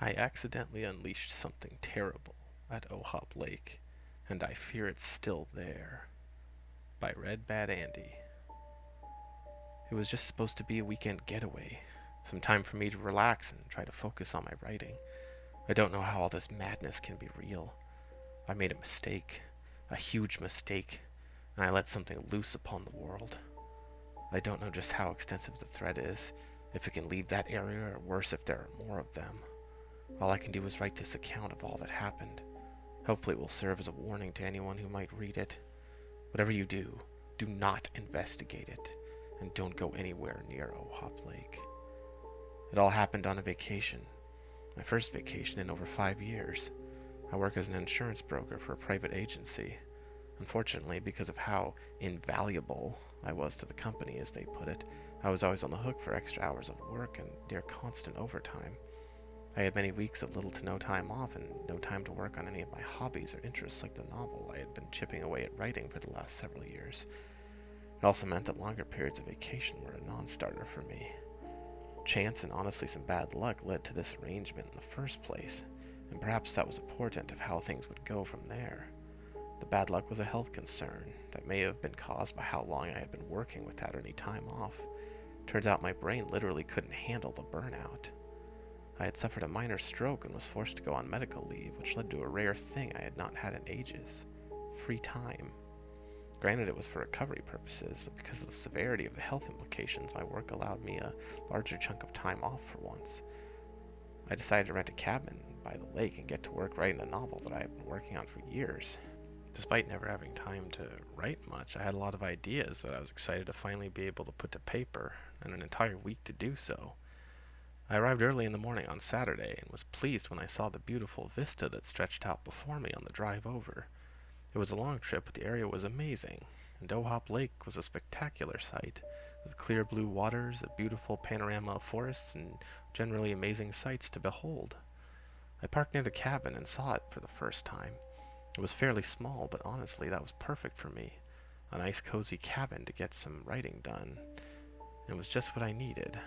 I accidentally unleashed something terrible at Ohop Lake, and I fear it's still there. By Redbadandy. It was just supposed to be a weekend getaway, some time for me to relax and try to focus on my writing. I don't know how all this madness can be real. I made a mistake, a huge mistake, and I let something loose upon the world. I don't know just how extensive the threat is, if it can leave that area, or worse if there are more of them. All I can do is write this account of all that happened. Hopefully it will serve as a warning to anyone who might read it. Whatever you do, do not investigate it, and don't go anywhere near Ohop Lake. It all happened on a vacation. My first vacation in over 5 years. I work as an insurance broker for a private agency. Unfortunately, because of how invaluable I was to the company, as they put it, I was always on the hook for extra hours of work and near constant overtime. I had many weeks of little to no time off and no time to work on any of my hobbies or interests like the novel I had been chipping away at writing for the last several years. It also meant that longer periods of vacation were a non-starter for me. Chance and honestly some bad luck led to this arrangement in the first place, and perhaps that was a portent of how things would go from there. The bad luck was a health concern that may have been caused by how long I had been working without any time off. Turns out my brain literally couldn't handle the burnout. I had suffered a minor stroke and was forced to go on medical leave, which led to a rare thing I had not had in ages: free time. Granted, it was for recovery purposes, but because of the severity of the health implications, my work allowed me a larger chunk of time off for once. I decided to rent a cabin by the lake and get to work writing the novel that I had been working on for years. Despite never having time to write much, I had a lot of ideas that I was excited to finally be able to put to paper, and an entire week to do so. I arrived early in the morning on Saturday and was pleased when I saw the beautiful vista that stretched out before me on the drive over. It was a long trip, but the area was amazing, and Ohop Lake was a spectacular sight, with clear blue waters, a beautiful panorama of forests, and generally amazing sights to behold. I parked near the cabin and saw it for the first time. It was fairly small, but honestly, that was perfect for me. A nice cozy cabin to get some writing done. It was just what I needed.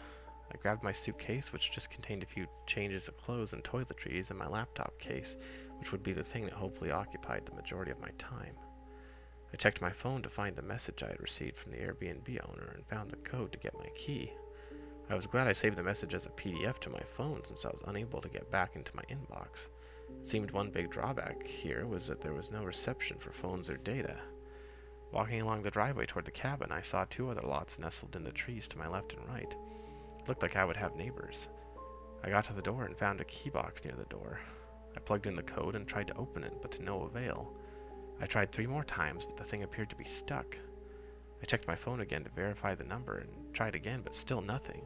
I grabbed my suitcase, which just contained a few changes of clothes and toiletries, and my laptop case, which would be the thing that hopefully occupied the majority of my time. I checked my phone to find the message I had received from the Airbnb owner and found the code to get my key. I was glad I saved the message as a PDF to my phone since I was unable to get back into my inbox. It seemed one big drawback here was that there was no reception for phones or data. Walking along the driveway toward the cabin, I saw 2 other lots nestled in the trees to my left and right. It looked like I would have neighbors. I got to the door and found a key box near the door. I plugged in the code and tried to open it, but to no avail. I tried 3 more times, but the thing appeared to be stuck. I checked my phone again to verify the number and tried again, but still nothing.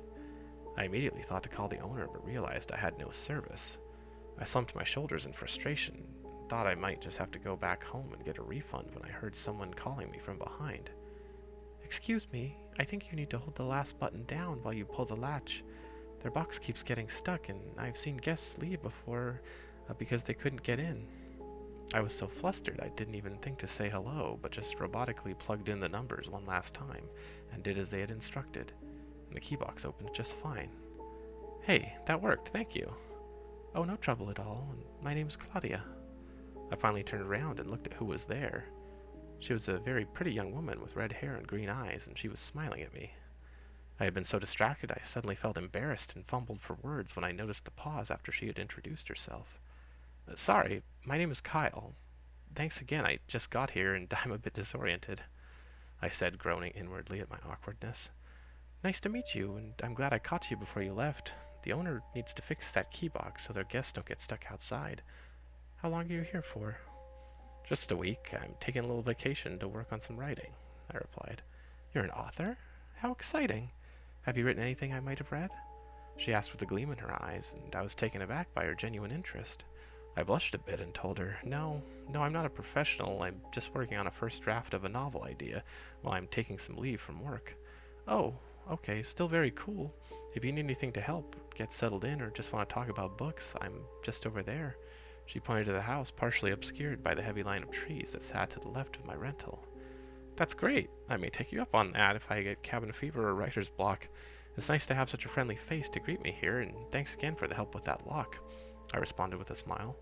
I immediately thought to call the owner, but realized I had no service. I slumped my shoulders in frustration, thought I might just have to go back home and get a refund when I heard someone calling me from behind. "Excuse me, I think you need to hold the last button down while you pull the latch. Their box keeps getting stuck, and I've seen guests leave before because they couldn't get in." I was so flustered I didn't even think to say hello, but just robotically plugged in the numbers one last time and did as they had instructed, and the key box opened just fine. "Hey, that worked, thank you." "Oh, no trouble at all, and my name's Claudia." I finally turned around and looked at who was there. She was a very pretty young woman with red hair and green eyes, and she was smiling at me. I had been so distracted I suddenly felt embarrassed and fumbled for words when I noticed the pause after she had introduced herself. "Sorry, my name is Kyle. Thanks again, I just got here and I'm a bit disoriented," I said, groaning inwardly at my awkwardness. "Nice to meet you, and I'm glad I caught you before you left. The owner needs to fix that key box so their guests don't get stuck outside. How long are you here for?" "Just a week. I'm taking a little vacation to work on some writing," I replied. "You're an author? How exciting! Have you written anything I might have read?" she asked with a gleam in her eyes, and I was taken aback by her genuine interest. I blushed a bit and told her, No, I'm not a professional. I'm just working on a first draft of a novel idea while I'm taking some leave from work." "Oh, okay, still very cool. If you need anything to help, get settled in, or just want to talk about books, I'm just over there." She pointed to the house, partially obscured by the heavy line of trees that sat to the left of my rental. "That's great. I may take you up on that if I get cabin fever or writer's block. It's nice to have such a friendly face to greet me here, and thanks again for the help with that lock. I responded with a smile.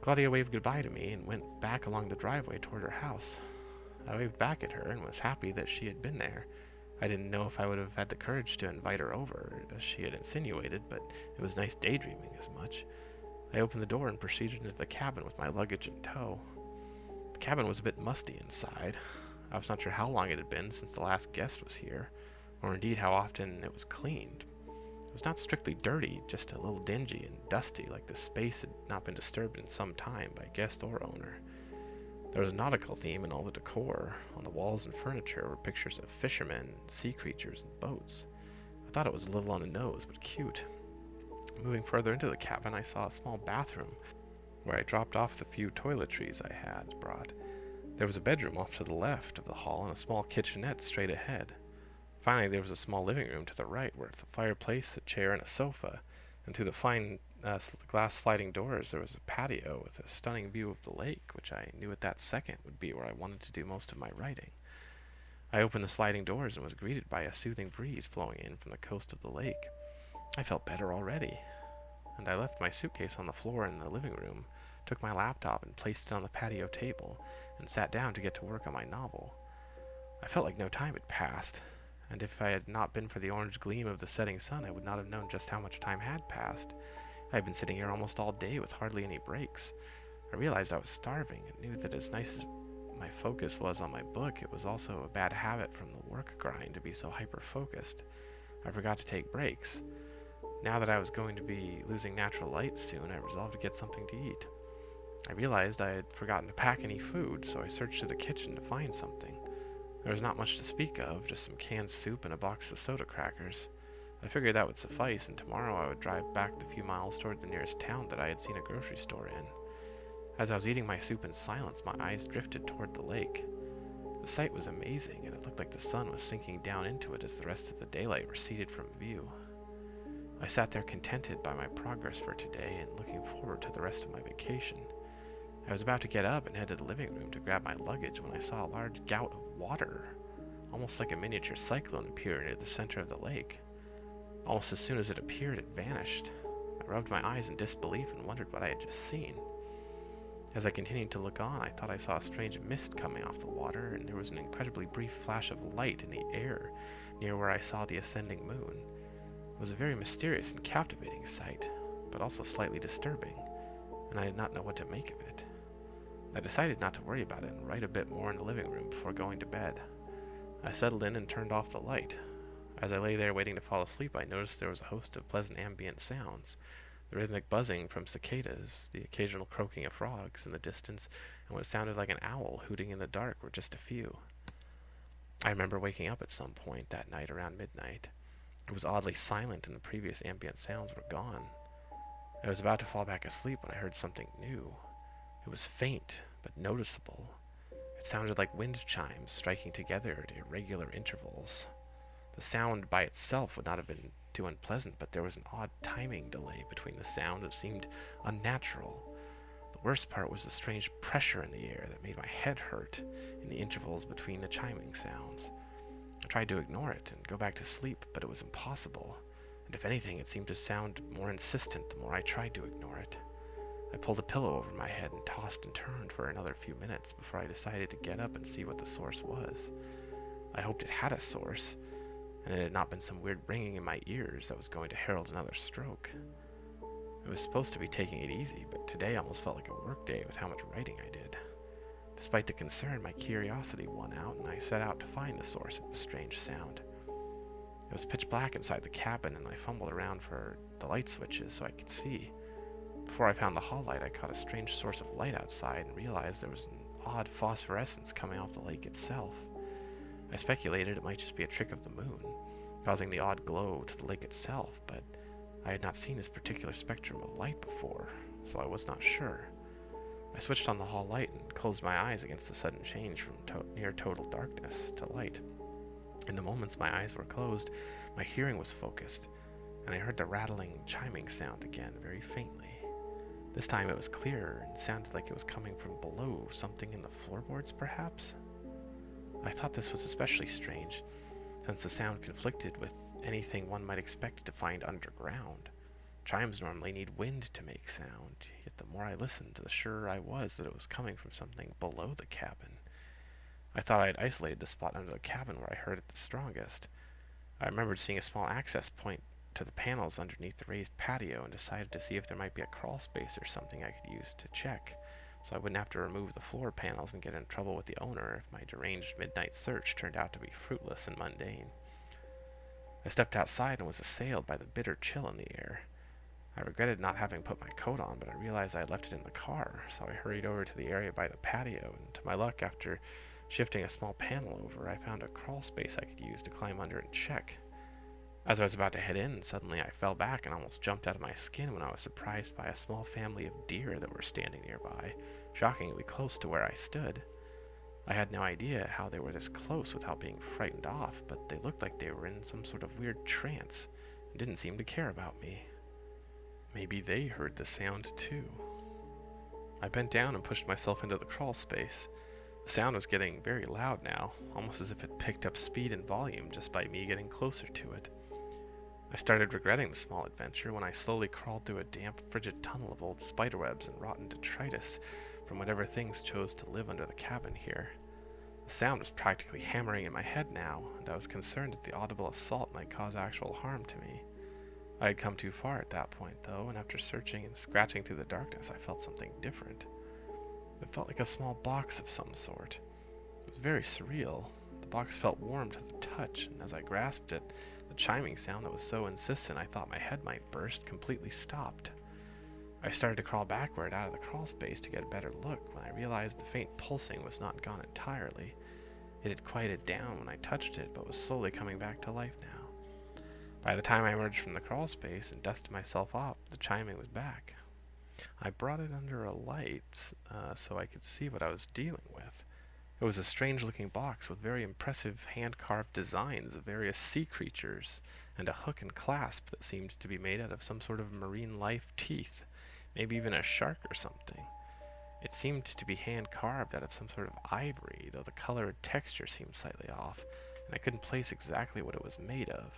Claudia waved goodbye to me and went back along the driveway toward her house. I waved back at her and was happy that she had been there. I didn't know if I would have had the courage to invite her over, as she had insinuated, but it was nice daydreaming as much. I opened the door and proceeded into the cabin with my luggage in tow. The cabin was a bit musty inside. I was not sure how long it had been since the last guest was here, or indeed how often it was cleaned. It was not strictly dirty, just a little dingy and dusty, like the space had not been disturbed in some time by guest or owner. There was a nautical theme in all the decor. On the walls and furniture were pictures of fishermen, sea creatures, and boats. I thought it was a little on the nose, but cute. Moving further into the cabin, I saw a small bathroom where I dropped off the few toiletries I had brought. There was a bedroom off to the left of the hall and a small kitchenette straight ahead. Finally, there was a small living room to the right with a fireplace, a chair, and a sofa, and through the fine glass sliding doors there was a patio with a stunning view of the lake, which I knew at that second would be where I wanted to do most of my writing. I opened the sliding doors and was greeted by a soothing breeze flowing in from the coast of the lake. I felt better already, and I left my suitcase on the floor in the living room, took my laptop and placed it on the patio table, and sat down to get to work on my novel. I felt like no time had passed, and if I had not been for the orange gleam of the setting sun, I would not have known just how much time had passed. I had been sitting here almost all day with hardly any breaks. I realized I was starving and knew that as nice as my focus was on my book, it was also a bad habit from the work grind to be so hyper-focused. I forgot to take breaks. Now that I was going to be losing natural light soon, I resolved to get something to eat. I realized I had forgotten to pack any food, so I searched through the kitchen to find something. There was not much to speak of, just some canned soup and a box of soda crackers. I figured that would suffice, and tomorrow I would drive back the few miles toward the nearest town that I had seen a grocery store in. As I was eating my soup in silence, my eyes drifted toward the lake. The sight was amazing, and it looked like the sun was sinking down into it as the rest of the daylight receded from view. I sat there contented by my progress for today and looking forward to the rest of my vacation. I was about to get up and head to the living room to grab my luggage when I saw a large gout of water, almost like a miniature cyclone, appear near the center of the lake. Almost as soon as it appeared, it vanished. I rubbed my eyes in disbelief and wondered what I had just seen. As I continued to look on, I thought I saw a strange mist coming off the water, and there was an incredibly brief flash of light in the air near where I saw the ascending moon. It was a very mysterious and captivating sight, but also slightly disturbing, and I did not know what to make of it. I decided not to worry about it and write a bit more in the living room before going to bed. I settled in and turned off the light. As I lay there waiting to fall asleep, I noticed there was a host of pleasant ambient sounds. The rhythmic buzzing from cicadas, the occasional croaking of frogs in the distance, and what sounded like an owl hooting in the dark were just a few. I remember waking up at some point that night around midnight. It was oddly silent and the previous ambient sounds were gone. I was about to fall back asleep when I heard something new. It was faint, but noticeable. It sounded like wind chimes striking together at irregular intervals. The sound by itself would not have been too unpleasant, but there was an odd timing delay between the sound that seemed unnatural. The worst part was the strange pressure in the air that made my head hurt in the intervals between the chiming sounds. I tried to ignore it and go back to sleep, but it was impossible, and if anything, it seemed to sound more insistent the more I tried to ignore it. I pulled a pillow over my head and tossed and turned for another few minutes before I decided to get up and see what the source was. I hoped it had a source, and it had not been some weird ringing in my ears that was going to herald another stroke. I was supposed to be taking it easy, but today almost felt like a work day with how much writing I did. Despite the concern, my curiosity won out, and I set out to find the source of the strange sound. It was pitch black inside the cabin, and I fumbled around for the light switches so I could see. Before I found the hall light, I caught a strange source of light outside and realized there was an odd phosphorescence coming off the lake itself. I speculated it might just be a trick of the moon, causing the odd glow to the lake itself, but I had not seen this particular spectrum of light before, so I was not sure. I switched on the hall light and closed my eyes against the sudden change from near total darkness to light. In the moments my eyes were closed, my hearing was focused, and I heard the rattling, chiming sound again, very faintly. This time it was clearer and sounded like it was coming from below, something in the floorboards, perhaps? I thought this was especially strange, since the sound conflicted with anything one might expect to find underground. Chimes normally need wind to make sound, yet the more I listened, the surer I was that it was coming from something below the cabin. I thought I had isolated the spot under the cabin where I heard it the strongest. I remembered seeing a small access point to the panels underneath the raised patio and decided to see if there might be a crawl space or something I could use to check, so I wouldn't have to remove the floor panels and get in trouble with the owner if my deranged midnight search turned out to be fruitless and mundane. I stepped outside and was assailed by the bitter chill in the air. I regretted not having put my coat on, but I realized I had left it in the car, so I hurried over to the area by the patio, and to my luck, after shifting a small panel over, I found a crawl space I could use to climb under and check. As I was about to head in, suddenly I fell back and almost jumped out of my skin when I was surprised by a small family of deer that were standing nearby, shockingly close to where I stood. I had no idea how they were this close without being frightened off, but they looked like they were in some sort of weird trance and didn't seem to care about me. Maybe they heard the sound too. I bent down and pushed myself into the crawl space. The sound was getting very loud now, almost as if it picked up speed and volume just by me getting closer to it. I started regretting the small adventure when I slowly crawled through a damp, frigid tunnel of old spiderwebs and rotten detritus from whatever things chose to live under the cabin here. The sound was practically hammering in my head now, and I was concerned that the audible assault might cause actual harm to me. I had come too far at that point, though, and after searching and scratching through the darkness, I felt something different. It felt like a small box of some sort. It was very surreal. The box felt warm to the touch, and as I grasped it, the chiming sound that was so insistent I thought my head might burst completely stopped. I started to crawl backward out of the crawl space to get a better look when I realized the faint pulsing was not gone entirely. It had quieted down when I touched it, but was slowly coming back to life now. By the time I emerged from the crawl space and dusted myself off, the chiming was back. I brought it under a light so I could see what I was dealing with. It was a strange-looking box with very impressive hand-carved designs of various sea creatures and a hook and clasp that seemed to be made out of some sort of marine life teeth, maybe even a shark or something. It seemed to be hand-carved out of some sort of ivory, though the color and texture seemed slightly off, and I couldn't place exactly what it was made of.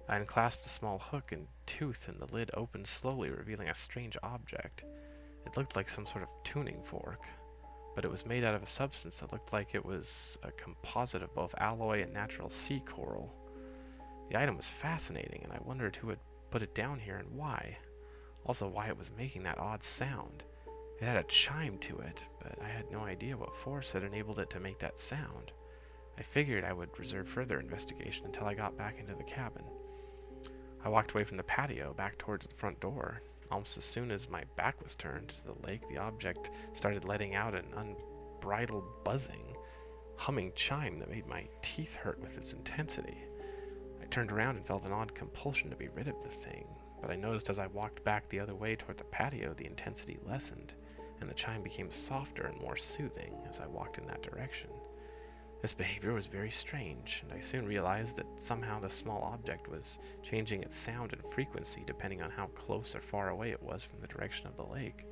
I unclasped a small hook and tooth, and the lid opened slowly, revealing a strange object. It looked like some sort of tuning fork, but it was made out of a substance that looked like it was a composite of both alloy and natural sea coral. The item was fascinating, and I wondered who had put it down here and why. Also, why it was making that odd sound. It had a chime to it, but I had no idea what force had enabled it to make that sound. I figured I would reserve further investigation until I got back into the cabin. I walked away from the patio, back towards the front door. Almost as soon as my back was turned to the lake, the object started letting out an unbridled buzzing, humming chime that made my teeth hurt with its intensity. I turned around and felt an odd compulsion to be rid of the thing, but I noticed as I walked back the other way toward the patio, the intensity lessened, and the chime became softer and more soothing as I walked in that direction. This behavior was very strange, and I soon realized that somehow the small object was changing its sound and frequency depending on how close or far away it was from the direction of the lake.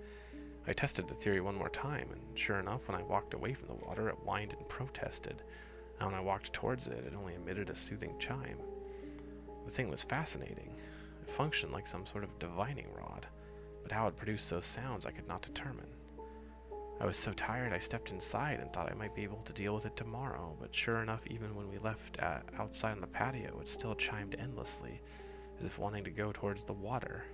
I tested the theory one more time, and sure enough, when I walked away from the water, it whined and protested, and when I walked towards it, it only emitted a soothing chime. The thing was fascinating. It functioned like some sort of divining rod, but how it produced those sounds I could not determine. I was so tired I stepped inside and thought I might be able to deal with it tomorrow, but sure enough, even when we left outside on the patio, it still chimed endlessly, as if wanting to go towards the water.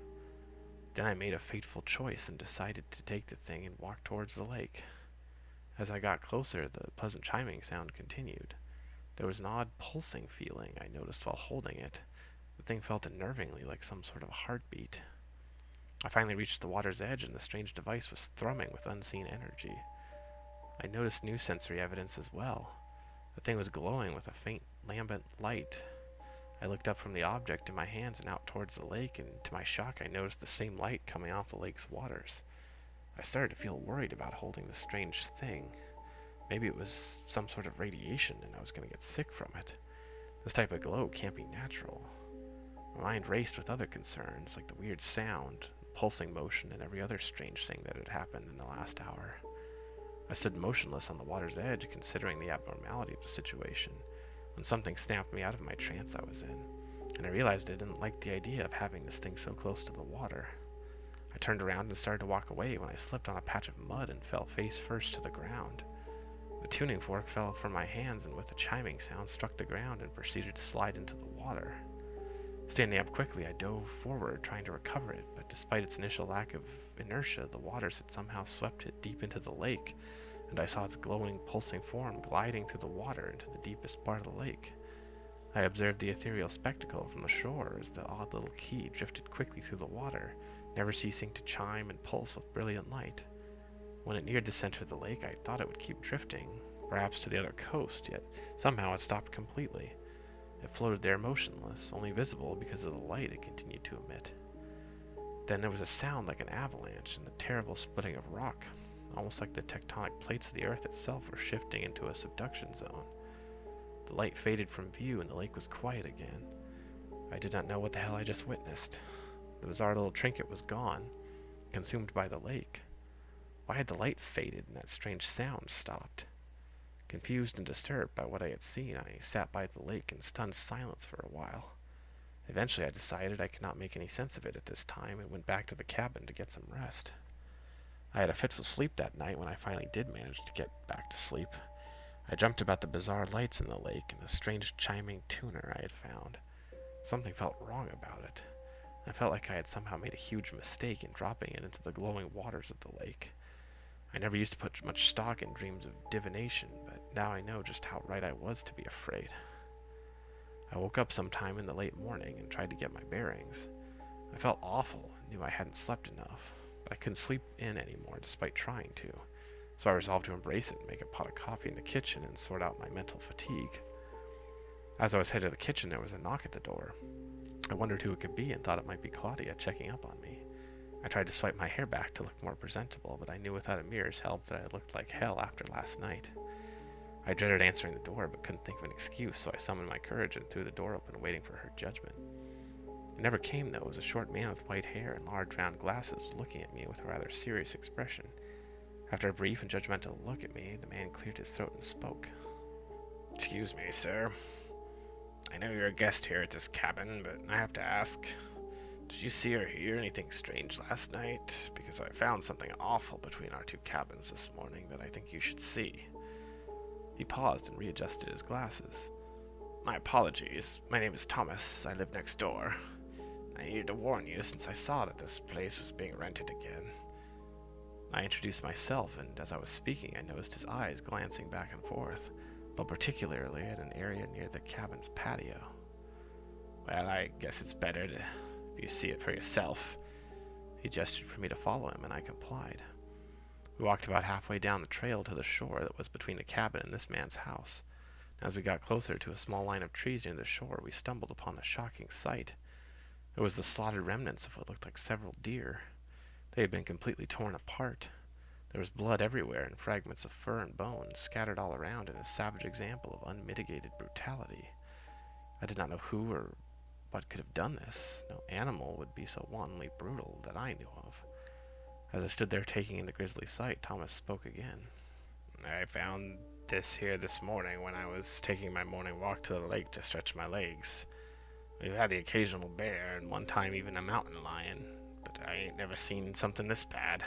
Then I made a fateful choice and decided to take the thing and walk towards the lake. As I got closer, the pleasant chiming sound continued. There was an odd pulsing feeling I noticed while holding it. The thing felt unnervingly like some sort of heartbeat. I finally reached the water's edge, and the strange device was thrumming with unseen energy. I noticed new sensory evidence as well. The thing was glowing with a faint lambent light. I looked up from the object in my hands and out towards the lake, and to my shock I noticed the same light coming off the lake's waters. I started to feel worried about holding this strange thing. Maybe it was some sort of radiation and I was going to get sick from it. This type of glow can't be natural. My mind raced with other concerns, like the weird sound, pulsing motion, and every other strange thing that had happened in the last hour. I stood motionless on the water's edge, considering the abnormality of the situation, when something snapped me out of my trance I was in. and I realized I didn't like the idea of having this thing so close to the water. I turned around and started to walk away when I slipped on a patch of mud and fell face first to the ground. The tuning fork fell from my hands and with a chiming sound struck the ground and proceeded to slide into the water. Standing up quickly, I dove forward trying to recover it, but despite its initial lack of inertia, the waters had somehow swept it deep into the lake, and I saw its glowing, pulsing form gliding through the water into the deepest part of the lake. I observed the ethereal spectacle from the shore as the odd little key drifted quickly through the water, never ceasing to chime and pulse with brilliant light. When it neared the center of the lake, I thought it would keep drifting, perhaps to the other coast, yet somehow it stopped completely. It floated there motionless, only visible because of the light it continued to emit. Then there was a sound like an avalanche and the terrible splitting of rock, almost like the tectonic plates of the earth itself were shifting into a subduction zone. The light faded from view and the lake was quiet again. I did not know what the hell I just witnessed. The bizarre little trinket was gone, consumed by the lake. Why had the light faded and that strange sound stopped? Confused and disturbed by what I had seen, I sat by the lake in stunned silence for a while. Eventually I decided I could not make any sense of it at this time and went back to the cabin to get some rest. I had a fitful sleep that night when I finally did manage to get back to sleep. I dreamt about the bizarre lights in the lake and the strange chiming tuner I had found. Something felt wrong about it. I felt like I had somehow made a huge mistake in dropping it into the glowing waters of the lake. I never used to put much stock in dreams of divination, but now I know just how right I was to be afraid. I woke up sometime in the late morning and tried to get my bearings. I felt awful and knew I hadn't slept enough, but I couldn't sleep in anymore despite trying to, so I resolved to embrace it and make a pot of coffee in the kitchen and sort out my mental fatigue. As I was headed to the kitchen, there was a knock at the door. I wondered who it could be and thought it might be Claudia checking up on me. I tried to swipe my hair back to look more presentable, but I knew without a mirror's help that I looked like hell after last night. I dreaded answering the door, but couldn't think of an excuse, so I summoned my courage and threw the door open, waiting for her judgment. It never came, though, as a short man with white hair and large round glasses was looking at me with a rather serious expression. After a brief and judgmental look at me, the man cleared his throat and spoke. "Excuse me, sir. I know you're a guest here at this cabin, but I have to ask, did you see or hear anything strange last night? Because I found something awful between our two cabins this morning that I think you should see." He paused and readjusted his glasses. "My apologies. My name is Thomas. I live next door. I needed to warn you since I saw that this place was being rented again." I introduced myself, and as I was speaking, I noticed his eyes glancing back and forth, but particularly at an area near the cabin's patio. "Well, I guess it's better if you see it for yourself." He gestured for me to follow him, and I complied. We walked about halfway down the trail to the shore that was between the cabin and this man's house. As we got closer to a small line of trees near the shore, we stumbled upon a shocking sight. It was the slaughtered remnants of what looked like several deer. They had been completely torn apart. There was blood everywhere and fragments of fur and bone scattered all around in a savage example of unmitigated brutality. I did not know who or what could have done this. No animal would be so wantonly brutal that I knew of. As I stood there taking in the grisly sight, Thomas spoke again. "I found this here this morning when I was taking my morning walk to the lake to stretch my legs. We've had the occasional bear and one time even a mountain lion, but I ain't never seen something this bad.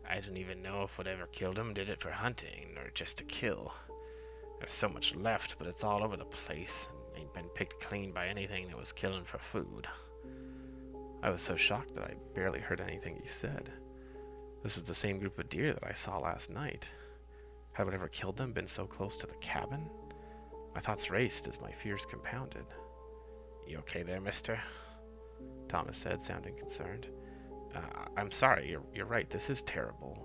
I don't even know if whatever killed him did it for hunting or just to kill. There's so much left, but it's all over the place and ain't been picked clean by anything that was killing for food." I was so shocked that I barely heard anything he said. This was the same group of deer that I saw last night. Had whatever killed them been so close to the cabin? My thoughts raced as my fears compounded. "You okay there, mister?" Thomas said, sounding concerned. I'm sorry, you're right, this is terrible.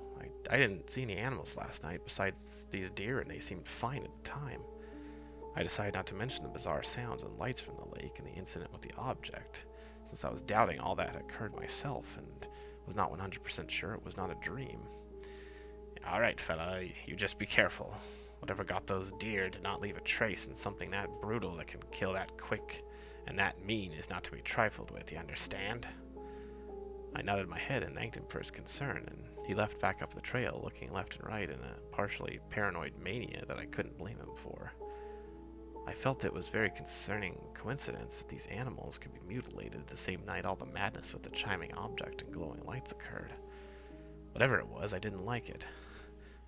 I didn't see any animals last night besides these deer, and they seemed fine at the time. I decided not to mention the bizarre sounds and lights from the lake and the incident with the object, since I was doubting all that had occurred myself, and was not 100% sure it was not a dream. "All right, fella, you just be careful. Whatever got those deer did not leave a trace, and something that brutal that can kill that quick and that mean is not to be trifled with, you understand?" I nodded my head and thanked him for his concern, and he left back up the trail, looking left and right in a partially paranoid mania that I couldn't blame him for. I felt it was very concerning coincidence that these animals could be mutilated the same night all the madness with the chiming object and glowing lights occurred. Whatever it was, I didn't like it.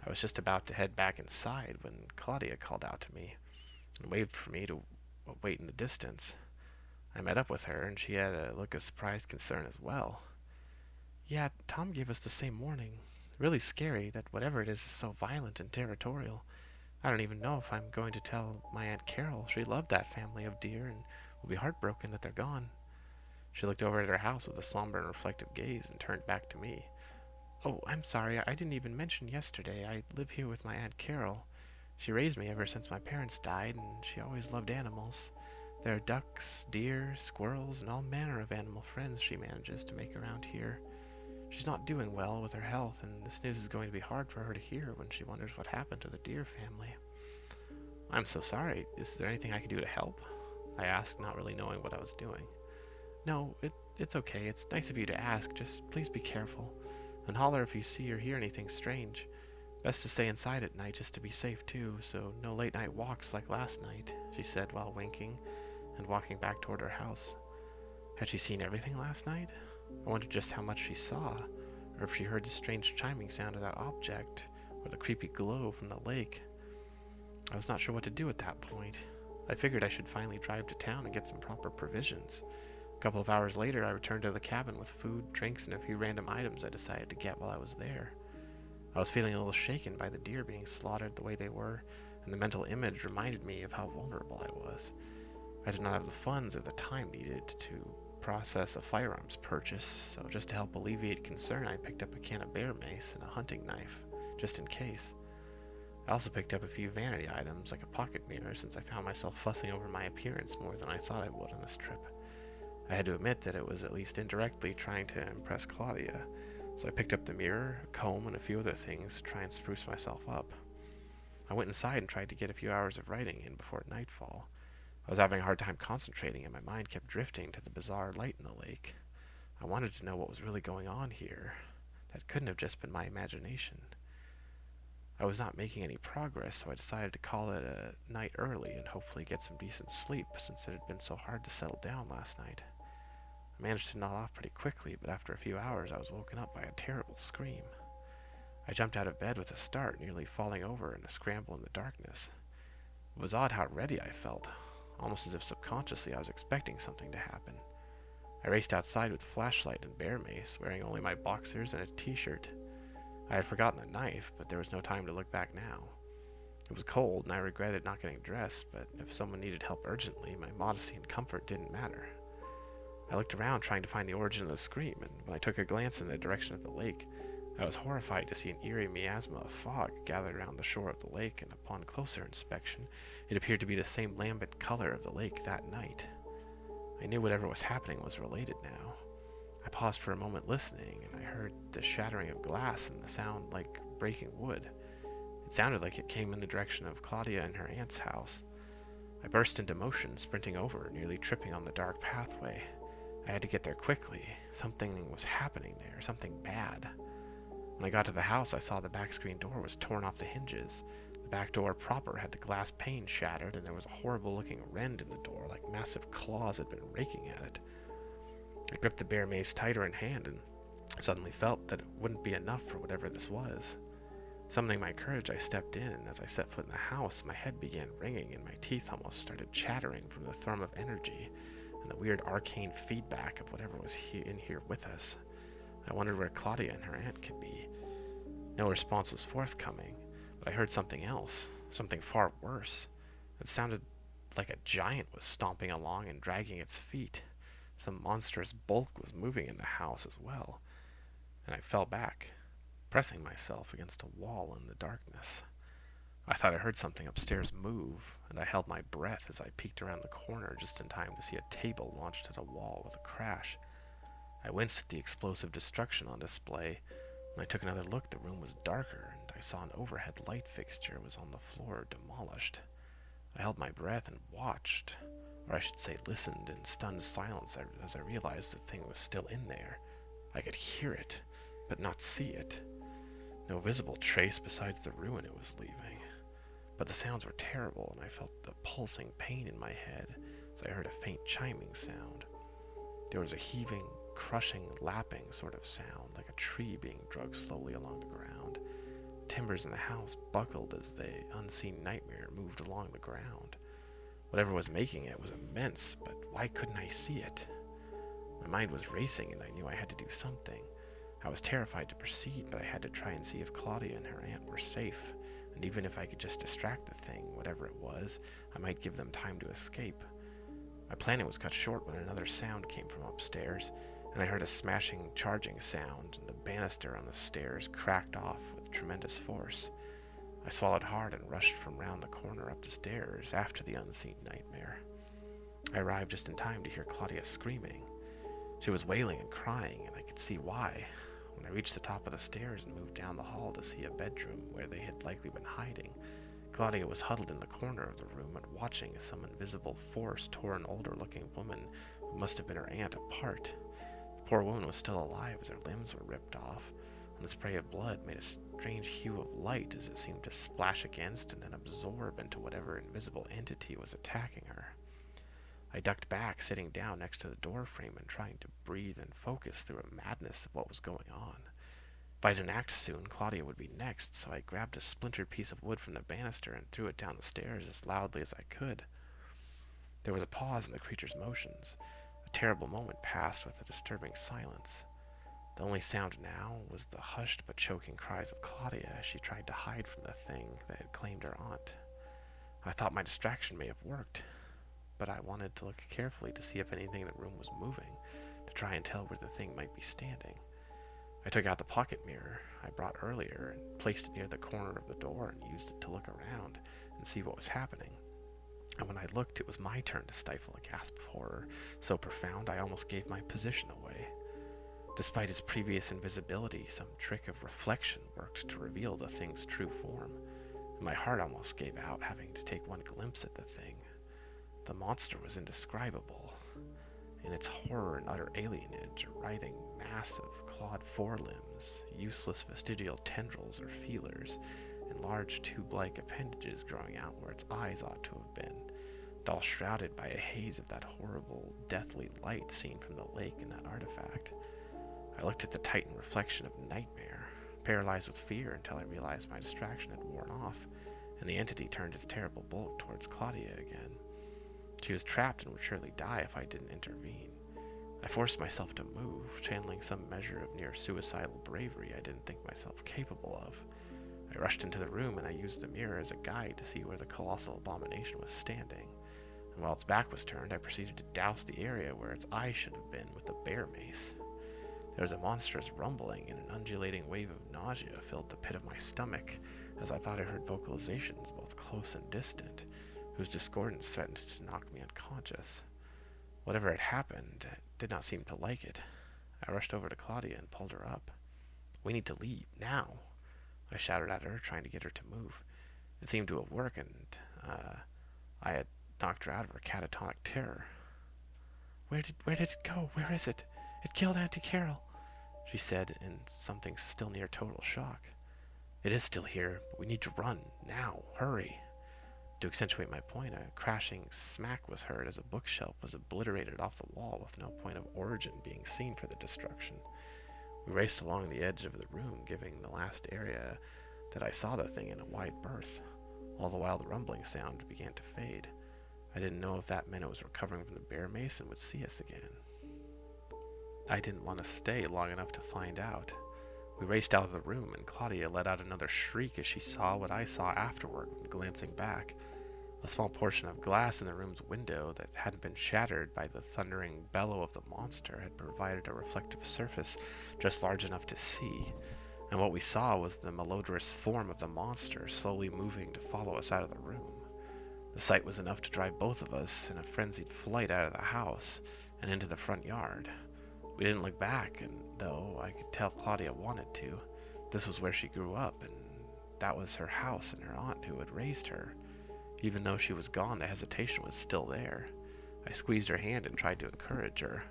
I was just about to head back inside when Claudia called out to me and waved for me to wait in the distance. I met up with her, and she had a look of surprised concern as well. Yeah, Tom gave us the same warning. Really scary that whatever it is so violent and territorial. I don't even know if I'm going to tell my Aunt Carol. She loved that family of deer and will be heartbroken that they're gone. She looked over at her house with a somber and reflective gaze and turned back to me. Oh, I'm sorry, I didn't even mention yesterday. I live here with my Aunt Carol. She raised me ever since my parents died, and she always loved animals. There are ducks, deer, squirrels, and all manner of animal friends she manages to make around here. She's not doing well with her health, and this news is going to be hard for her to hear when she wonders what happened to the deer family. I'm so sorry. Is there anything I can do to help? I asked, not really knowing what I was doing. No, it's okay. It's nice of you to ask. Just please be careful, and holler if you see or hear anything strange. Best to stay inside at night just to be safe, too, so no late-night walks like last night, she said while winking and walking back toward her house. Had she seen everything last night? I wondered just how much she saw, or if she heard the strange chiming sound of that object, or the creepy glow from the lake. I was not sure what to do at that point. I figured I should finally drive to town and get some proper provisions. A couple of hours later, I returned to the cabin with food, drinks, and a few random items I decided to get while I was there. I was feeling a little shaken by the deer being slaughtered the way they were, and the mental image reminded me of how vulnerable I was. I did not have the funds or the time needed to process a firearms purchase, so just to help alleviate concern, I picked up a can of bear mace and a hunting knife, just in case. I also picked up a few vanity items, like a pocket mirror, since I found myself fussing over my appearance more than I thought I would on this trip. I had to admit that it was at least indirectly trying to impress Claudia, so I picked up the mirror, a comb, and a few other things to try and spruce myself up. I went inside and tried to get a few hours of writing in before nightfall. I was having a hard time concentrating, and my mind kept drifting to the bizarre light in the lake. I wanted to know what was really going on here. That couldn't have just been my imagination. I was not making any progress, so I decided to call it a night early and hopefully get some decent sleep, since it had been so hard to settle down last night. I managed to nod off pretty quickly, but after a few hours I was woken up by a terrible scream. I jumped out of bed with a start, nearly falling over in a scramble in the darkness. It was odd how ready I felt, almost as if subconsciously I was expecting something to happen. I raced outside with a flashlight and bear mace, wearing only my boxers and a t-shirt. I had forgotten the knife, but there was no time to look back now. It was cold, and I regretted not getting dressed, but if someone needed help urgently, my modesty and comfort didn't matter. I looked around trying to find the origin of the scream, and when I took a glance in the direction of the lake, I was horrified to see an eerie miasma of fog gathered around the shore of the lake, and upon closer inspection, it appeared to be the same lambent color of the lake that night. I knew whatever was happening was related now. I paused for a moment listening, and I heard the shattering of glass and the sound like breaking wood. It sounded like it came in the direction of Claudia and her aunt's house. I burst into motion, sprinting over, nearly tripping on the dark pathway. I had to get there quickly. Something was happening there, something bad. When I got to the house, I saw the back screen door was torn off the hinges. The back door proper had the glass pane shattered, and there was a horrible-looking rend in the door, like massive claws had been raking at it. I gripped the bear mace tighter in hand and suddenly felt that it wouldn't be enough for whatever this was. Summoning my courage, I stepped in, and as I set foot in the house, my head began ringing and my teeth almost started chattering from the thrum of energy and the weird arcane feedback of whatever was in here with us. I wondered where Claudia and her aunt could be. No response was forthcoming, but I heard something else, something far worse. It sounded like a giant was stomping along and dragging its feet. Some monstrous bulk was moving in the house as well, and I fell back, pressing myself against a wall in the darkness. I thought I heard something upstairs move, and I held my breath as I peeked around the corner just in time to see a table launched at a wall with a crash. I winced at the explosive destruction on display. When I took another look, the room was darker, and I saw an overhead light fixture was on the floor, demolished. I held my breath and watched, or I should say listened in stunned silence as I realized the thing was still in there. I could hear it, but not see it. No visible trace besides the ruin it was leaving. But the sounds were terrible, and I felt the pulsing pain in my head as I heard a faint chiming sound. There was a heaving, crushing, lapping sort of sound, like a tree being dragged slowly along the ground. Timbers in the house buckled as the unseen nightmare moved along the ground. Whatever was making it was immense, but why couldn't I see it? My mind was racing, and I knew I had to do something. I was terrified to proceed, but I had to try and see if Claudia and her aunt were safe, and even if I could just distract the thing, whatever it was, I might give them time to escape. My planning was cut short when another sound came from upstairs, and I heard a smashing, charging sound, and the banister on the stairs cracked off with tremendous force. I swallowed hard and rushed from round the corner up the stairs after the unseen nightmare. I arrived just in time to hear Claudia screaming. She was wailing and crying, and I could see why. When I reached the top of the stairs and moved down the hall to see a bedroom where they had likely been hiding, Claudia was huddled in the corner of the room and watching as some invisible force tore an older-looking woman who must have been her aunt apart. The poor woman was still alive as her limbs were ripped off, and the spray of blood made a strange hue of light as it seemed to splash against and then absorb into whatever invisible entity was attacking her. I ducked back, sitting down next to the door frame and trying to breathe and focus through a madness of what was going on. If I didn't act soon, Claudia would be next, so I grabbed a splintered piece of wood from the banister and threw it down the stairs as loudly as I could. There was a pause in the creature's motions. A terrible moment passed with a disturbing silence. The only sound now was the hushed but choking cries of Claudia as she tried to hide from the thing that had claimed her aunt. I thought my distraction may have worked, but I wanted to look carefully to see if anything in the room was moving, to try and tell where the thing might be standing. I took out the pocket mirror I brought earlier and placed it near the corner of the door and used it to look around and see what was happening. And when I looked, it was my turn to stifle a gasp of horror, so profound I almost gave my position away. Despite its previous invisibility, some trick of reflection worked to reveal the thing's true form, and my heart almost gave out having to take one glimpse at the thing. The monster was indescribable. In its horror and utter alienage, a writhing mass of clawed forelimbs, useless vestigial tendrils or feelers, and large tube-like appendages growing out where its eyes ought to have been, and all shrouded by a haze of that horrible, deathly light seen from the lake in that artifact. I looked at the titan reflection of nightmare, paralyzed with fear until I realized my distraction had worn off, and the entity turned its terrible bulk towards Claudia again. She was trapped and would surely die if I didn't intervene. I forced myself to move, channeling some measure of near-suicidal bravery I didn't think myself capable of. I rushed into the room and I used the mirror as a guide to see where the colossal abomination was standing. And while its back was turned, I proceeded to douse the area where its eye should have been with the bear mace. There was a monstrous rumbling, and an undulating wave of nausea filled the pit of my stomach, as I thought I heard vocalizations both close and distant, whose discordance threatened to knock me unconscious. Whatever had happened, I did not seem to like it. I rushed over to Claudia and pulled her up. "We need to leave, now," I shouted at her, trying to get her to move. It seemed to have worked, and I had knocked her out of her catatonic terror. Where did it go? Where is it? It killed Auntie Carol," she said in something still near total shock. "It is still here, but we need to run, now, hurry." To accentuate my point, a crashing smack was heard as a bookshelf was obliterated off the wall with no point of origin being seen for the destruction. We raced along the edge of the room, giving the last area that I saw the thing in a wide berth. All the while the rumbling sound began to fade. I didn't know if that meant it was recovering from the bear mace and would see us again. I didn't want to stay long enough to find out. We raced out of the room, and Claudia let out another shriek as she saw what I saw afterward when glancing back. A small portion of glass in the room's window that hadn't been shattered by the thundering bellow of the monster had provided a reflective surface just large enough to see, and what we saw was the malodorous form of the monster slowly moving to follow us out of the room. The sight was enough to drive both of us in a frenzied flight out of the house and into the front yard. We didn't look back, and though I could tell Claudia wanted to, this was where she grew up, and that was her house and her aunt who had raised her. Even though she was gone, the hesitation was still there. I squeezed her hand and tried to encourage her.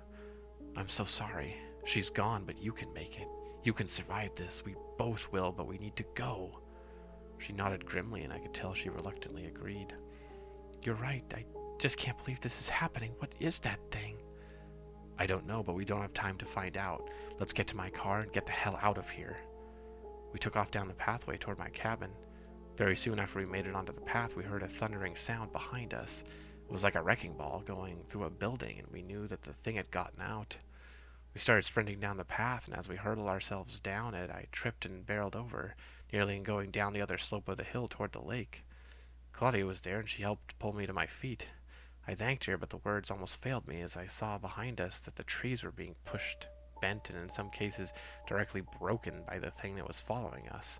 "I'm so sorry. She's gone, but you can make it. You can survive this. We both will, but we need to go." She nodded grimly, and I could tell she reluctantly agreed. You're right. I just can't believe this is happening. What is that thing? I don't know, but we don't have time to find out. Let's get to my car and get the hell out of here. We took off down the pathway toward my cabin. Very soon after we made it onto the path, we heard a thundering sound behind us. It was like a wrecking ball going through a building, and we knew that the thing had gotten out. We started sprinting down the path, and as we hurtled ourselves down it, I tripped and barreled over, nearly going down the other slope of the hill toward the lake. Claudia was there, and she helped pull me to my feet. I thanked her, but the words almost failed me as I saw behind us that the trees were being pushed, bent, and in some cases directly broken by the thing that was following us.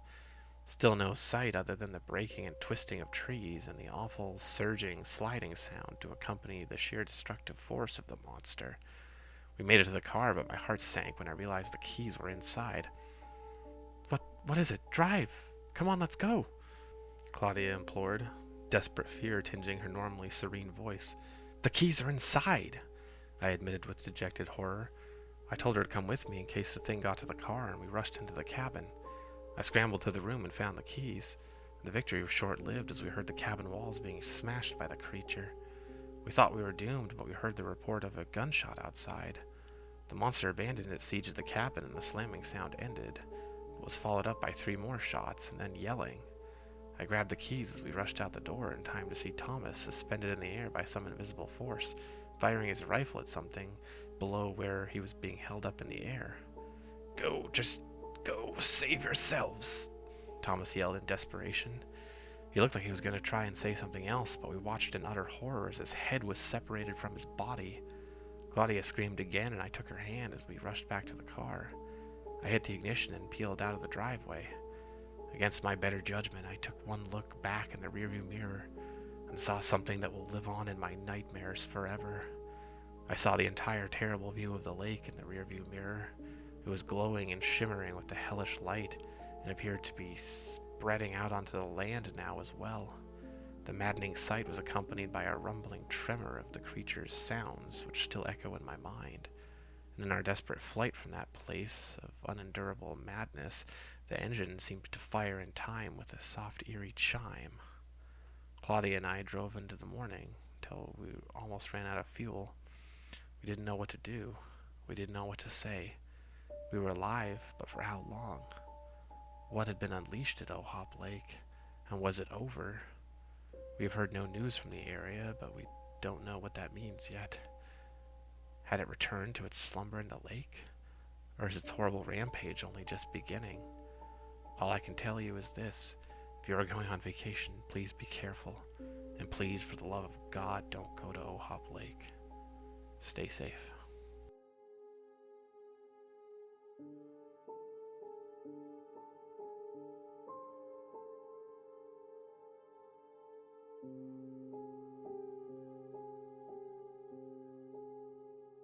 Still no sight other than the breaking and twisting of trees and the awful surging, sliding sound to accompany the sheer destructive force of the monster. We made it to the car, but my heart sank when I realized the keys were inside. What is it? Drive! Come on, let's go! Claudia implored, desperate fear tinging her normally serene voice. The keys are inside, I admitted with dejected horror. I told her to come with me in case the thing got to the car, and we rushed into the cabin. I scrambled to the room and found the keys. The victory was short-lived as we heard the cabin walls being smashed by the creature. We thought we were doomed, but we heard the report of a gunshot outside. The monster abandoned its siege of the cabin, and the slamming sound ended. It was followed up by 3 more shots, and then yelling. I grabbed the keys as we rushed out the door in time to see Thomas suspended in the air by some invisible force, firing his rifle at something below where he was being held up in the air. Go, just go, save yourselves, Thomas yelled in desperation. He looked like he was going to try and say something else, but we watched in utter horror as his head was separated from his body. Claudia screamed again, and I took her hand as we rushed back to the car. I hit the ignition and peeled out of the driveway. Against my better judgment, I took one look back in the rearview mirror and saw something that will live on in my nightmares forever. I saw the entire terrible view of the lake in the rearview mirror. It was glowing and shimmering with the hellish light and appeared to be spreading out onto the land now as well. The maddening sight was accompanied by a rumbling tremor of the creature's sounds, which still echo in my mind. And in our desperate flight from that place of unendurable madness, the engine seemed to fire in time with a soft, eerie chime. Claudia and I drove into the morning until we almost ran out of fuel. We didn't know what to do. We didn't know what to say. We were alive, but for how long? What had been unleashed at Ohop Lake? And was it over? We have heard no news from the area, but we don't know what that means yet. Had it returned to its slumber in the lake? Or is its horrible rampage only just beginning? All I can tell you is this. If you are going on vacation, please be careful. And please, for the love of God, don't go to Ohop Lake. Stay safe.